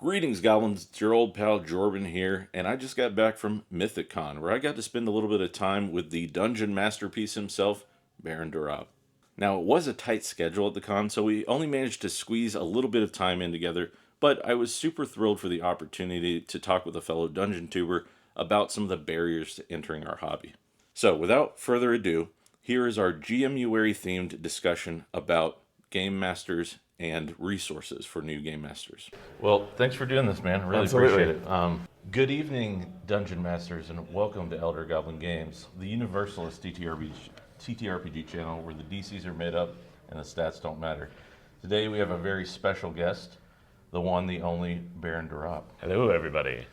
Greetings, Goblins. It's your old pal Jorbin here, and I just got back from MythicCon, where I got to spend a little bit of time with the dungeon masterpiece himself, Baron Ropp. Now, it was a tight schedule at the con, so we only managed to squeeze a little bit of time in together, but I was super thrilled for the opportunity to talk with a fellow dungeon tuber about some of the barriers to entering our hobby. So, without further ado, here is our GMuary themed discussion about game masters and resources for new game masters. Well, thanks for doing this, man. I really appreciate it. Good evening, Dungeon Masters, and welcome to Elder Goblin Games, the universalist TTRPG channel where the DCs are made up and the stats don't matter. Today we have a very special guest, the one, the only, Baron Ropp. Hello, everybody.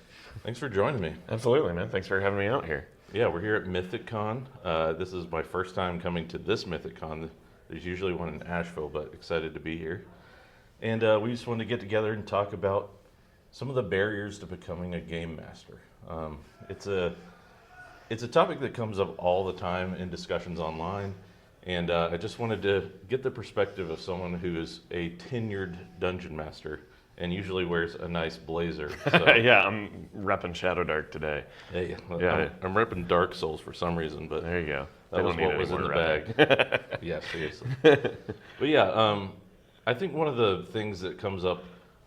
Thanks for joining me. Absolutely, man. Thanks for having me out here. Yeah, we're here at MythicCon. This is my first time coming to this MythicCon. There's usually one in Asheville, but excited to be here. And we just wanted to get together and talk about some of the barriers to becoming a game master. It's a topic that comes up all the time in discussions online, and I just wanted to get the perspective of someone who is a tenured dungeon master and usually wears a nice blazer. So, yeah, I'm repping Shadow Dark today. Hey, Yeah. I'm repping Dark Souls for some reason, but There you go. that was what was in the bag. Yeah, seriously. But yeah, I think one of the things that comes up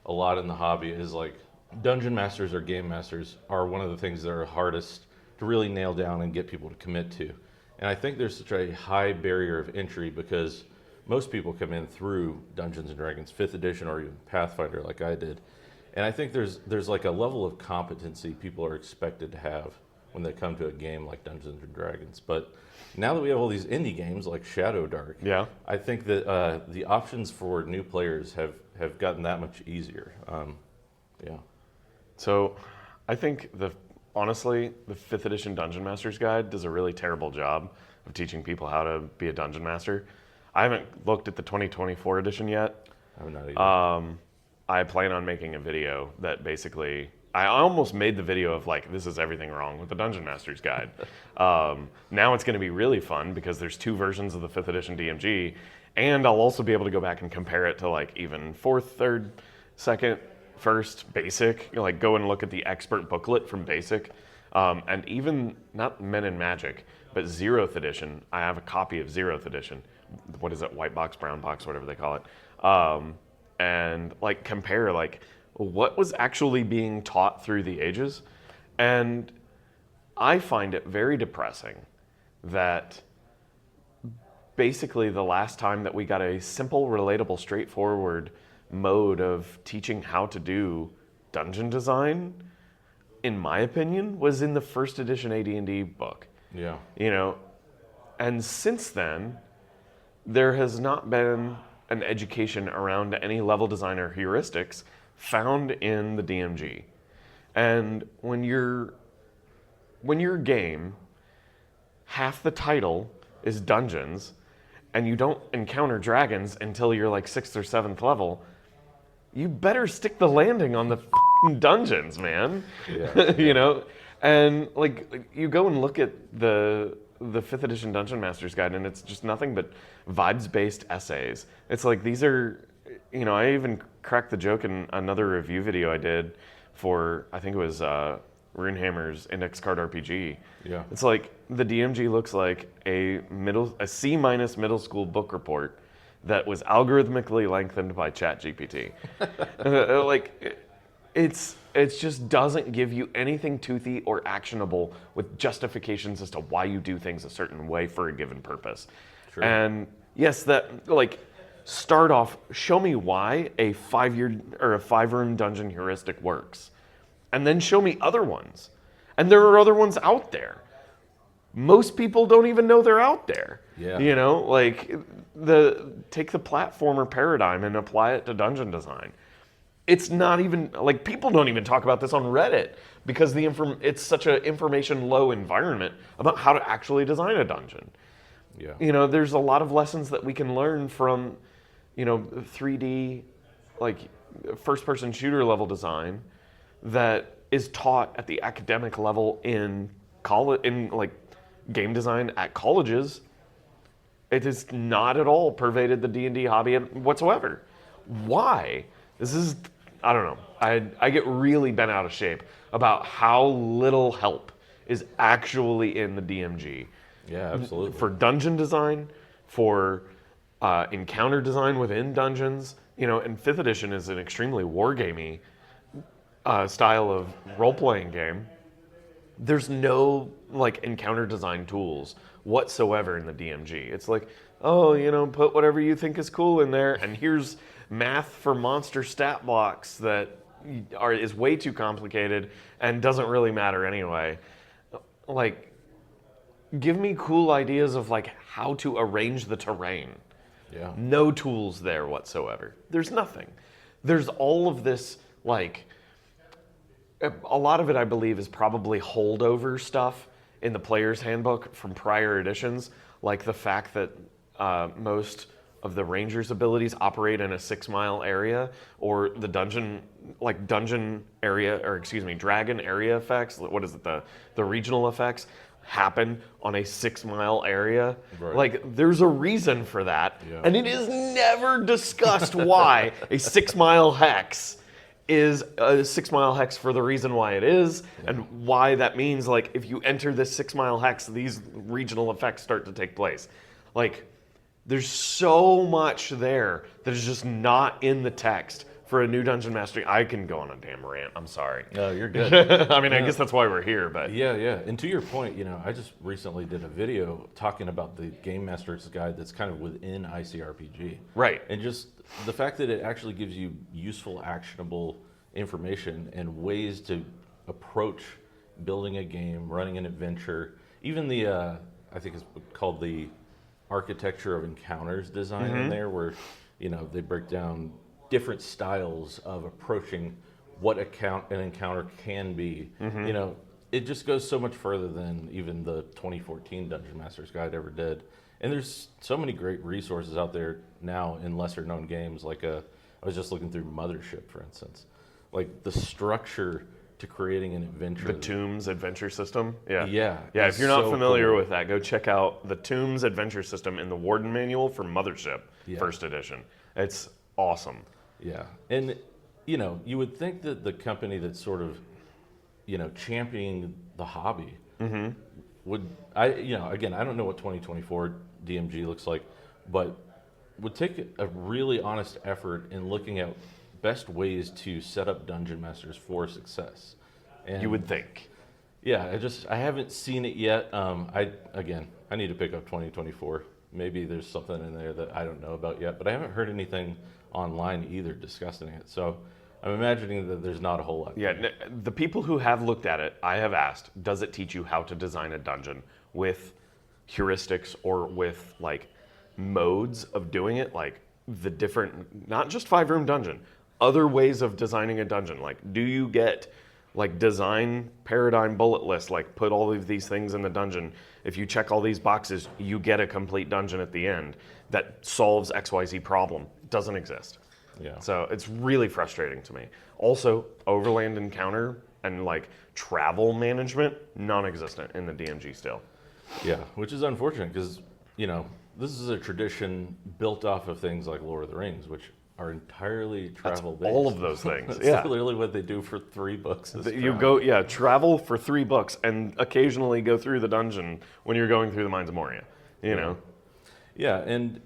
a lot in the hobby is like dungeon masters or game masters are one of the things that are hardest to really nail down and get people to commit to. And I think there's such a high barrier of entry because most people come in through Dungeons and Dragons 5th edition or even Pathfinder like I did. And I think there's like a level of competency people are expected to have when they come to a game like Dungeons and Dragons. But now that we have all these indie games like Shadow Dark, Yeah. I think that the options for new players have gotten that much easier. Yeah. So, I think honestly, the 5th edition Dungeon Master's Guide does a really terrible job of teaching people how to be a dungeon master. I haven't looked at the 2024 edition yet. I have not either. I plan on making a video that basically, I almost made the video of like, this is everything wrong with the Dungeon Master's Guide. Now it's going to be really fun because there's 2 versions of the 5th edition DMG, and I'll also be able to go back and compare it to like even 4th, 3rd, 2nd, 1st, basic, like go and look at the expert booklet from basic. And even, not Men in Magic, but 0th edition, I have a copy of 0th edition. What is it, white box, brown box, whatever they call it. And like compare like what was actually being taught through the ages. And I find it very depressing that basically the last time that we got a simple, relatable, straightforward mode of teaching how to do dungeon design, in my opinion, was in the 1st edition AD&D book. Yeah. You know, and since then, there has not been an education around any level design or heuristics found in the DMG. And when your game, half the title is dungeons, and you don't encounter dragons until you're like 6th or 7th level, you better stick the landing on the f***ing dungeons, man. Yeah. You know? And like you go and look at the 5th edition Dungeon Master's Guide, and it's just nothing but vibes-based essays. It's like these are, you know, I even cracked the joke in another review video I did for, I think it was Runehammer's Index Card RPG. Yeah. It's like the DMG looks like a C- middle school book report that was algorithmically lengthened by ChatGPT. Like, it just doesn't give you anything toothy or actionable with justifications as to why you do things a certain way for a given purpose. True. And yes, that like start off, show me why a 5-year or a 5-room dungeon heuristic works. And then show me other ones. And there are other ones out there. Most people don't even know they're out there. Yeah. You know, like take the platformer paradigm and apply it to dungeon design. It's not even, like, people don't even talk about this on Reddit because it's such an information low environment about how to actually design a dungeon. Yeah. You know, there's a lot of lessons that we can learn from, you know, 3D, like, first-person shooter level design that is taught at the academic level in college, in, like, game design at colleges. It has not at all pervaded the D&D hobby whatsoever. Why? This is I don't know. I get really bent out of shape about how little help is actually in the DMG. Yeah, absolutely. For dungeon design, for encounter design within dungeons, and 5th edition is an extremely wargamey style of role-playing game. There's no like encounter design tools whatsoever in the DMG. It's like, oh, put whatever you think is cool in there, and here's math for monster stat blocks that is way too complicated and doesn't really matter anyway. Like, give me cool ideas of like how to arrange the terrain. Yeah. No tools there whatsoever. There's nothing. There's all of this, like, a lot of it I believe is probably holdover stuff in the player's handbook from prior editions, like the fact that most of the ranger's abilities operate in a 6-mile area, or the dungeon area, or excuse me, dragon area effects. What is it? The regional effects happen on a 6-mile area. Right. Like, there's a reason for that, Yeah. and it is never discussed why a 6-mile hex is a 6-mile hex for the reason why it is, and why that means, like, if you enter this 6-mile hex, these regional effects start to take place. Like, there's so much there that is just not in the text for a new dungeon master. I can go on a damn rant. I'm sorry. No, you're good. I mean, I guess that's why we're here, but Yeah. And to your point, I just recently did a video talking about the Game Master's Guide that's kind of within ICRPG. Right. And just the fact that it actually gives you useful, actionable information and ways to approach building a game, running an adventure. Even the, I think it's called the architecture of encounters design in there, where, they break down different styles of approaching what an encounter can be. It just goes so much further than even the 2014 Dungeon Master's Guide ever did. And there's so many great resources out there now in lesser known games. Like I was just looking through Mothership, for instance. Like the structure to creating an adventure. The Tombs adventure system. Yeah. Yeah. If you're not so familiar cool. with that, go check out the Tombs adventure system in the Warden Manual for Mothership, first edition. It's awesome. Yeah. And, you would think that the company that's sort of, championing the hobby would, again, I don't know what 2024 DMG looks like, but would take a really honest effort in looking at best ways to set up dungeon masters for success. And You would think. Yeah, I haven't seen it yet. I need to pick up 2024. Maybe there's something in there that I don't know about yet, but I haven't heard anything online either discussing it. So I'm imagining that there's not a whole lot. Yeah, the people who have looked at it, I have asked, does it teach you how to design a dungeon with heuristics or with like modes of doing it, like the different, not just 5-room dungeon, other ways of designing a dungeon? Like, do you get like design paradigm bullet list, like put all of these things in the dungeon. If you check all these boxes, you get a complete dungeon at the end that solves XYZ problem. It doesn't exist. Yeah. So it's really frustrating to me. Also, overland encounter and like travel management, non-existent in the DMG still. Yeah, which is unfortunate because, this is a tradition built off of things like Lord of the Rings, which are entirely travel-based. All of those things. That's literally what they do for 3 books. You go, travel for 3 books and occasionally go through the dungeon when you're going through the Mines of Moria, know? Yeah, and,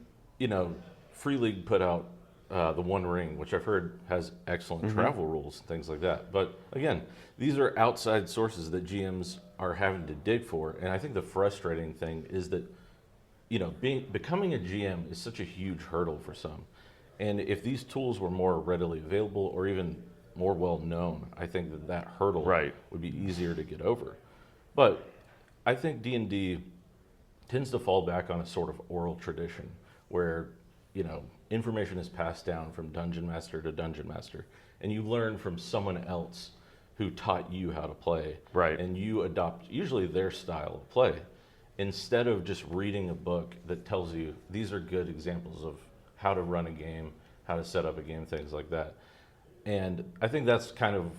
Free League put out the One Ring, which I've heard has excellent travel rules and things like that. But again, these are outside sources that GMs are having to dig for. And I think the frustrating thing is that, becoming a GM is such a huge hurdle for some. And if these tools were more readily available or even more well known, I think that hurdle would be easier to get over. But I think D&D tends to fall back on a sort of oral tradition where, information is passed down from dungeon master to dungeon master, and you learn from someone else who taught you how to play. Right. And you adopt usually their style of play instead of just reading a book that tells you these are good examples of how to run a game, how to set up a game, things like that. And I think that's kind of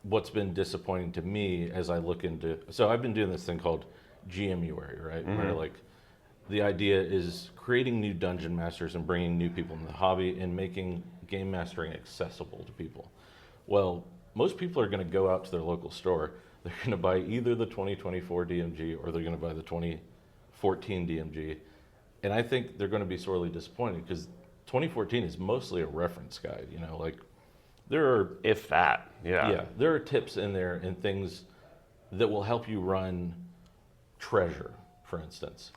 what's been disappointing to me as I look into, so I've been doing this thing called GMuary, right? Where like the idea is creating new dungeon masters and bringing new people into the hobby and making game mastering accessible to people. Well, most people are going to go out to their local store. They're going to buy either the 2024 DMG or they're going to buy the 2014 DMG. And I think they're going to be sorely disappointed because 2014 is mostly a reference guide. You know, like there are, If that, yeah. there are tips in there and things that will help you run Treasure, for instance.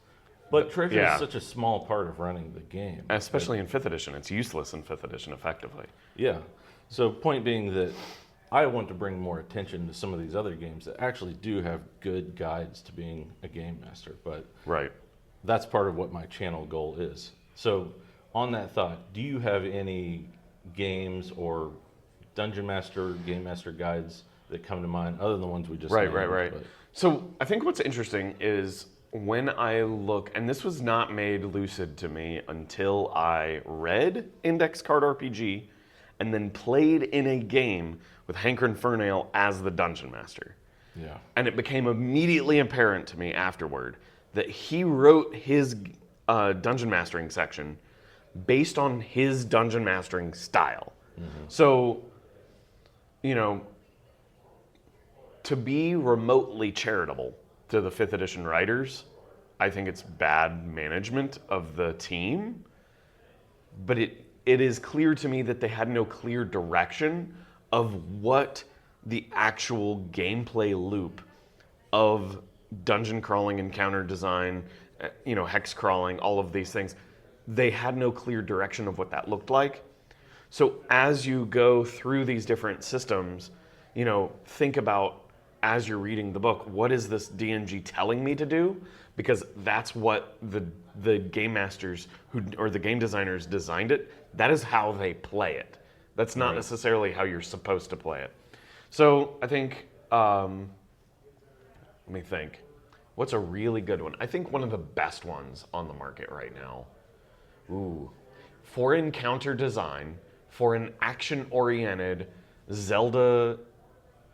But Treasure Yeah. is such a small part of running the game. Especially in 5th edition. It's useless in 5th edition, effectively. Yeah. So point being that I want to bring more attention to some of these other games that actually do have good guides to being a game master. But Right. that's part of what my channel goal is. So on that thought, do you have any games or Dungeon Master, Game Master guides that come to mind other than the ones we just Right. named? But- So I think what's interesting is when I look, and this was not made lucid to me until I read Index Card RPG and then played in a game with Hankrin Fernail as the Dungeon Master. Yeah. And it became immediately apparent to me afterward that he wrote his dungeon mastering section based on his dungeon mastering style. So, you know, to be remotely charitable to the 5th edition writers, I think it's bad management of the team. But it is clear to me that they had no clear direction of what the actual gameplay loop of dungeon crawling, encounter design, you know, hex crawling, all of these things. They had no clear direction of what that looked like. So as you go through these different systems, you know, think about as you're reading the book, what is this DMG telling me to do? Because that's what the game masters or the game designers designed it. That is how they play it. That's not necessarily how you're supposed to play it. So I think, let me think. What's a really good one? I think one of the best ones on the market right now. For encounter design, for an action-oriented Zelda,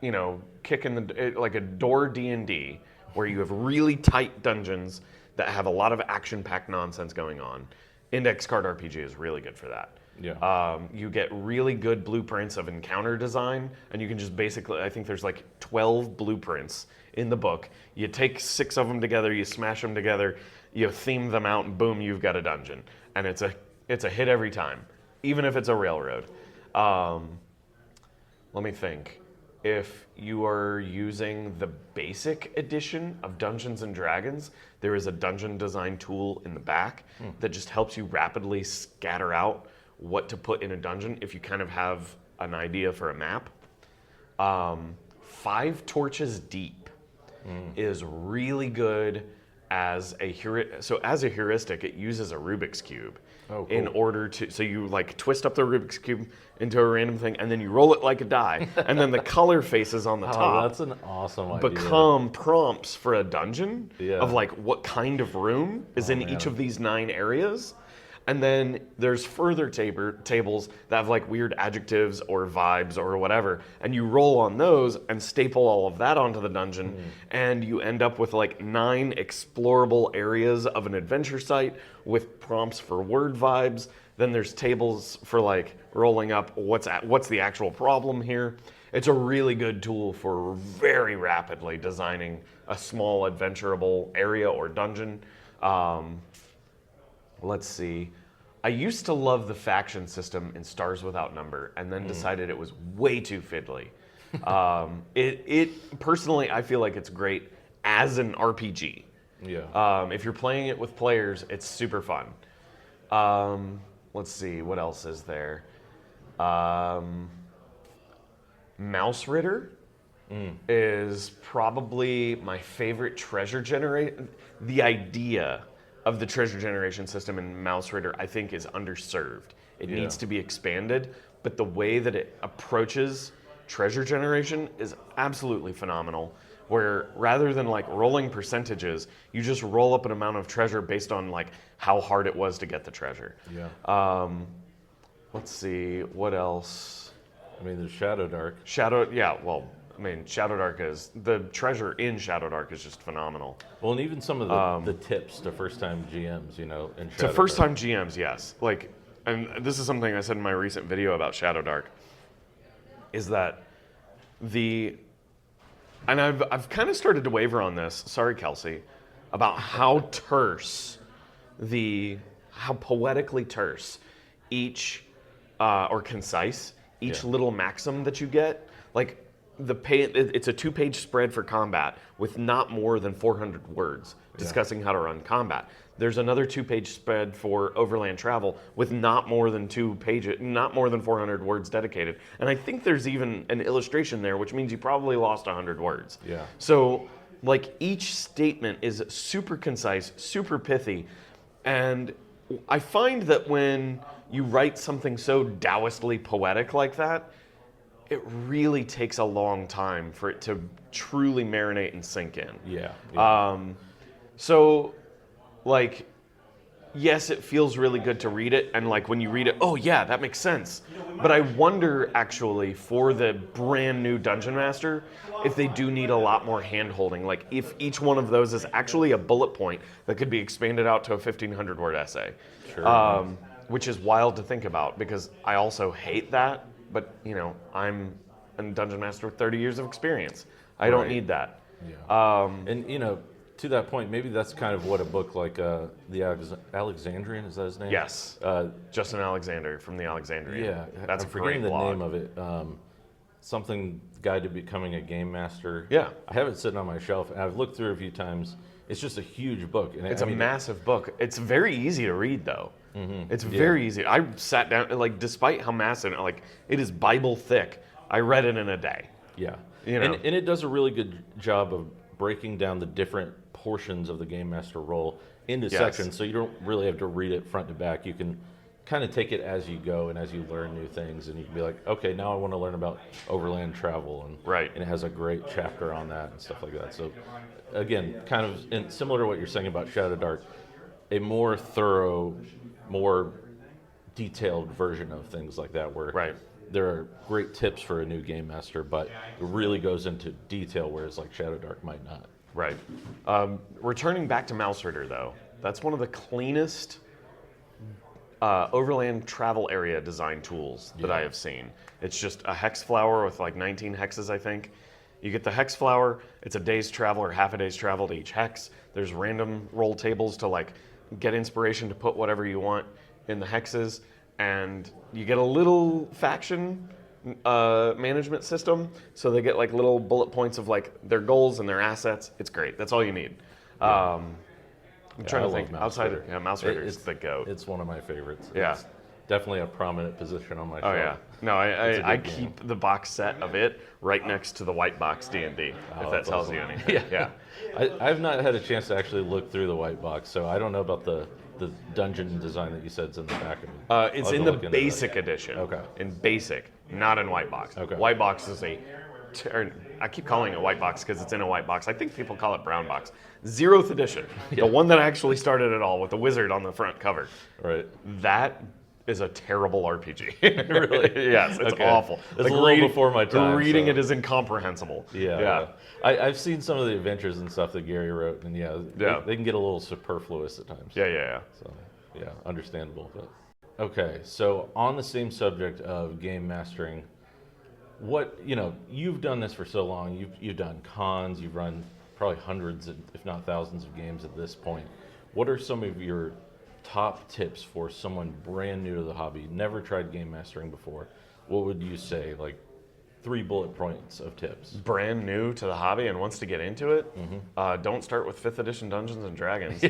you know, like a door D&D, where you have really tight dungeons that have a lot of action-packed nonsense going on. Index Card RPG is really good for that. Yeah. You get really good blueprints of encounter design, and you can just basically, I think there's like 12 blueprints in the book. You take 6 of them together, you smash them together, you theme them out, and boom, you've got a dungeon. And it's a hit every time, even if it's a railroad. Let me think. If you are using the basic edition of Dungeons and Dragons, there is a dungeon design tool in the back that just helps you rapidly scatter out what to put in a dungeon if you kind of have an idea for a map. 5 Torches Deep is really good as a heuristic. It uses a Rubik's Cube. Oh, cool. In order to, so you like twist up the Rubik's Cube into a random thing, and then you roll it like a die, and then the color faces on the Oh, top that's an awesome idea. become prompts for a dungeon Yeah. of like what kind of room is in each of these 9 areas. And then there's further tables that have like weird adjectives or vibes or whatever, and you roll on those and staple all of that onto the dungeon, and you end up with like 9 explorable areas of an adventure site with prompts for word vibes. Then there's tables for like rolling up what's the actual problem here. It's a really good tool for very rapidly designing a small adventurable area or dungeon. Let's see. I used to love the faction system in Stars Without Number, and then decided it was way too fiddly. It personally, I feel like it's great as an RPG. Yeah. If you're playing it with players, it's super fun. Let's see, what else is there? Mouse Ritter is probably my favorite treasure generation. The idea of the treasure generation system in Mouse Ritter, I think, is underserved. It needs to be expanded, but the way that it approaches treasure generation is absolutely phenomenal. Where rather than like rolling percentages, you just roll up an amount of treasure based on like how hard it was to get the treasure. Yeah. Let's see, what else? I mean, there's Shadow Dark. Shadow Dark is, the treasure in Shadow Dark is just phenomenal. Well, and even some of the tips to first-time GMs, you know, in Shadow To first-time GMs, yes. Like, and this is something I said in my recent video about Shadow Dark. is that and I've kind of started to waver on this, sorry Kelsey, about how how poetically terse each, or concise, each little maxim that you get. Like, it's a 2-page spread for combat with not more than 400 words discussing how to run combat. There's another 2-page spread for overland travel with not more than 400 words dedicated. And I think there's even an illustration there, which means you probably lost 100 words. Yeah. So, like, each statement is super concise, super pithy, and I find that when you write something so Taoistly poetic like that, it really takes a long time for it to truly marinate and sink in. Yeah. So, like, yes, it feels really good to read it, and like when you read it, oh yeah, that makes sense. But I wonder actually for the brand new Dungeon Master if they do need a lot more hand-holding. Like if each one of those is actually a bullet point that could be expanded out to a 1,500-word essay. Sure. Which is wild to think about because I also hate that, but you know, I'm a Dungeon Master with 30 years of experience. I don't need that. Yeah. And you know, to that point, maybe that's kind of what a book like the Alexandrian, is that his name? Yes. Justin Alexander from the Alexandrian. Yeah, That's I'm a great forgetting the blog. name of it. Something Guide to Becoming a Game Master. Yeah. I have it sitting on my shelf, and I've looked through it a few times. It's just a huge book. And It's a massive book. It's very easy to read, though. Mm-hmm. It's very easy. I sat down, like, despite how massive, like, it is Bible thick, I read it in a day. Yeah. You know? And it does a really good job of breaking down the different portions of the Game Master role into sections, so you don't really have to read it front to back. You can kind of take it as you go and as you learn new things, and you can be like, okay, now I want to learn about overland travel, and it has a great chapter on that and stuff like that. So again, kind of similar to what you're saying about Shadow Dark, a more thorough, more detailed version of things like that, where there are great tips for a new game master, but it really goes into detail, whereas like Shadow Dark might not. Right. Returning back to Mouse Herder, though, that's one of the cleanest overland travel area design tools that I have seen. It's just a hex flower with like 19 hexes, I think. You get the hex flower, it's a day's travel or half a day's travel to each hex. There's random roll tables to like get inspiration to put whatever you want in the hexes, and you get a little faction management system, so they get like little bullet points of like their goals and their assets. It's great. That's all you need. I'm trying to think outside of Mouse Herder is the GOAT. It's one of my favorites. Yeah. It's definitely a prominent position on my shelf. Oh yeah. No, I keep the box set of it right next to the white box D&D, if that tells you anything. Yeah. I've not had a chance to actually look through the white box, so I don't know about the dungeon design that you said is in the back of it. It's in the basic edition. Okay. In basic, not in white box. Okay. White box is I keep calling it white box because it's in a white box. I think people call it brown box. 0th edition, the one that actually started it all with the wizard on the front cover. Right. That is a terrible RPG. Really? Yes, it's awful. It's like a little before my time. Reading it is incomprehensible. Yeah. I've seen some of the adventures and stuff that Gary wrote, and they can get a little superfluous at times. Yeah. So, understandable. But. Okay, so on the same subject of game mastering, you've done this for so long. You've done cons. You've run probably hundreds, if not thousands, of games at this point. What are some of your top tips for someone brand new to the hobby, never tried game mastering before? What would you say, like 3 bullet points of tips? Brand new to the hobby and wants to get into it? Mm-hmm. Don't start with 5th edition Dungeons and Dragons.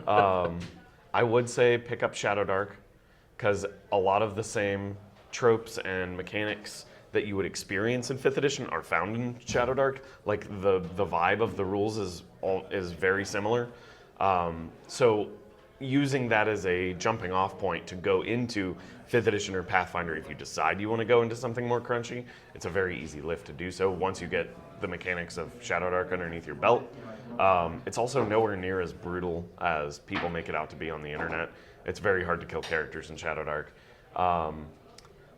I would say pick up Shadow Dark, because a lot of the same tropes and mechanics that you would experience in 5th edition are found in Shadow Dark. Like the vibe of the rules is very similar. So using that as a jumping off point to go into 5th edition or Pathfinder, if you decide you want to go into something more crunchy, it's a very easy lift to do so once you get the mechanics of Shadow Dark underneath your belt. It's also nowhere near as brutal as people make it out to be on the internet. It's very hard to kill characters in Shadow Dark.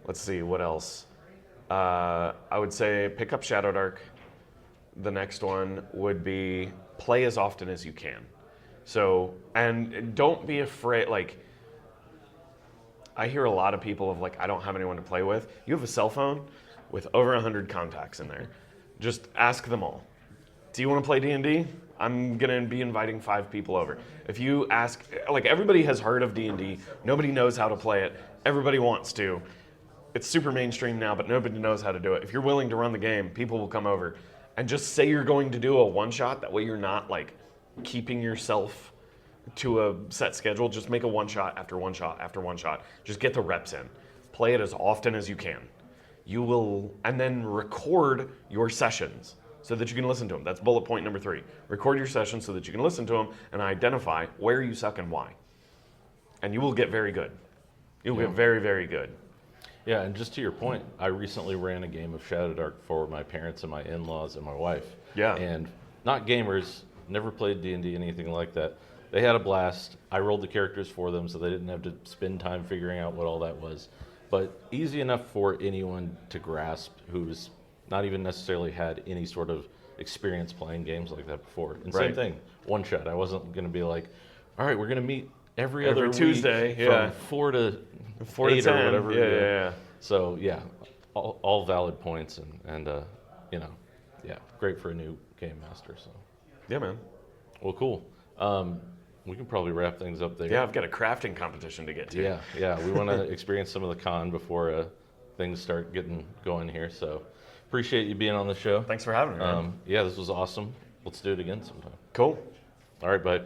Let's see, what else? I would say pick up Shadow Dark. The next one would be play as often as you can. So, and don't be afraid, like, I hear a lot of people of like, I don't have anyone to play with. You have a cell phone. with over 100 contacts in there. Just ask them all. Do you want to play D&D? I'm going to be inviting 5 people over. If you ask, like everybody has heard of D&D, nobody knows how to play it, everybody wants to. It's super mainstream now, but nobody knows how to do it. If you're willing to run the game, people will come over. And just say you're going to do a one-shot, that way you're not like keeping yourself to a set schedule. Just make a one-shot after one-shot after one-shot. Just get the reps in. Play it as often as you can. You will, and then record your sessions so that you can listen to them. That's bullet point number 3. Record your sessions so that you can listen to them and identify where you suck and why. And you will get very good. You'll get very, very good. Yeah, and just to your point, I recently ran a game of Shadow Dark for my parents and my in-laws and my wife. Yeah. And not gamers, never played D&D, anything like that. They had a blast. I rolled the characters for them so they didn't have to spend time figuring out what all that was. But easy enough for anyone to grasp who's not even necessarily had any sort of experience playing games like that before. And same thing, one shot. I wasn't going to be like, all right, we're going to meet every other Tuesday, week from 4 to 8 to 10. or whatever. Yeah. So yeah, all valid points and you know, yeah, great for a new game master. So Yeah, man. well, cool. We can probably wrap things up there. Yeah, I've got a crafting competition to get to. Yeah. We want to experience some of the con before things start getting going here. So appreciate you being on the show. Thanks for having me, man. Yeah, this was awesome. Let's do it again sometime. Cool. All right, bud.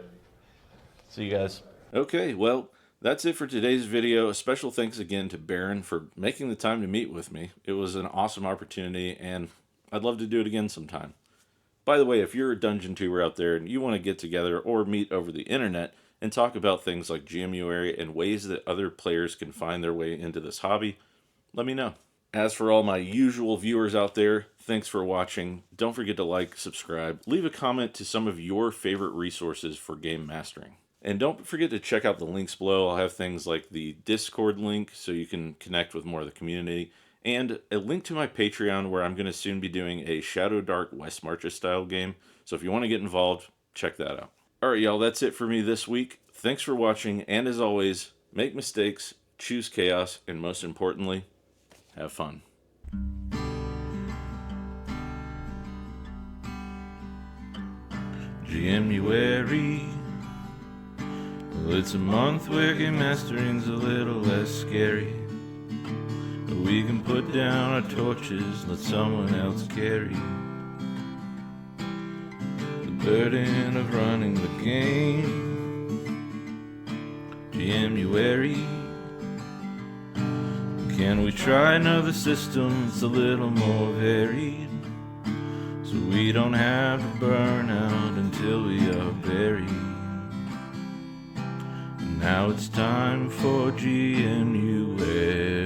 See you guys. Okay, well, that's it for today's video. A special thanks again to Baron for making the time to meet with me. It was an awesome opportunity, and I'd love to do it again sometime. By the way, if you're a dungeon tuber out there and you want to get together or meet over the internet and talk about things like GMuary and ways that other players can find their way into this hobby, let me know. As for all my usual viewers out there, thanks for watching. Don't forget to like, subscribe, leave a comment to some of your favorite resources for game mastering. And don't forget to check out the links below. I'll have things like the Discord link so you can connect with more of the community, and a link to my Patreon where I'm going to soon be doing a Shadow Dark West Marches style game. So if you want to get involved, check that out. Alright y'all, that's it for me this week. Thanks for watching, and as always, make mistakes, choose chaos, and most importantly, have fun. GMuary. Well, it's a month where game mastering's a little less scary. We can put down our torches, let someone else carry the burden of running the game. GMuary. Can we try another system that's a little more varied, so we don't have to burn out until we are buried? And now it's time for GMuary.